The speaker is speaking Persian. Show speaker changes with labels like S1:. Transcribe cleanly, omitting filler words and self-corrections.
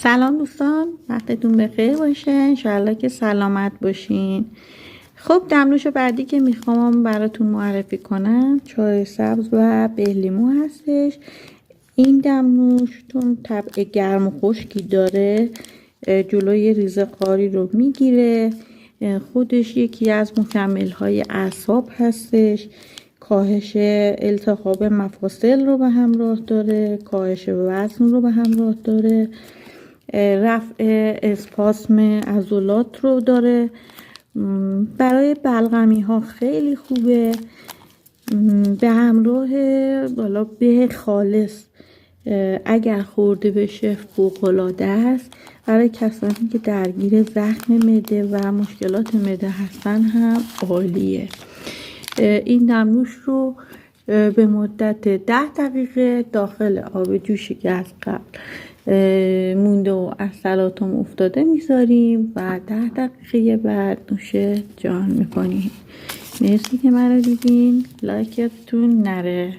S1: سلام دوستان، وقتتون بخیر باشه. انشالله که سلامت باشین. خب دمنوش بعدی که میخوام براتون معرفی کنم چای سبز و بهلیمو هستش. این دمنوش چون طبع گرم و خشکی داره جلوی ریزه قاری رو میگیره. خودش یکی از مکمل های اعصاب هستش. کاهش التهاب مفاصل رو به همراه داره، کاهش وزن رو به همراه داره، رفع اسپاسم عضلات رو داره. برای بلغمی ها خیلی خوبه. به همراه بالا به خالص اگر خورده بشه فوق‌العاده است. برای کسانی که درگیر زخم معده و مشکلات معده هستن هم عالیه. این دمنوش رو به مدت 10 دقیقه داخل آب جوشی که از قبل مونده و از سلاتم افتاده میذاریم و 10 دقیقه بعد نوش جان میکنیم. مرسی که من رو دیدین. لایکتون نره.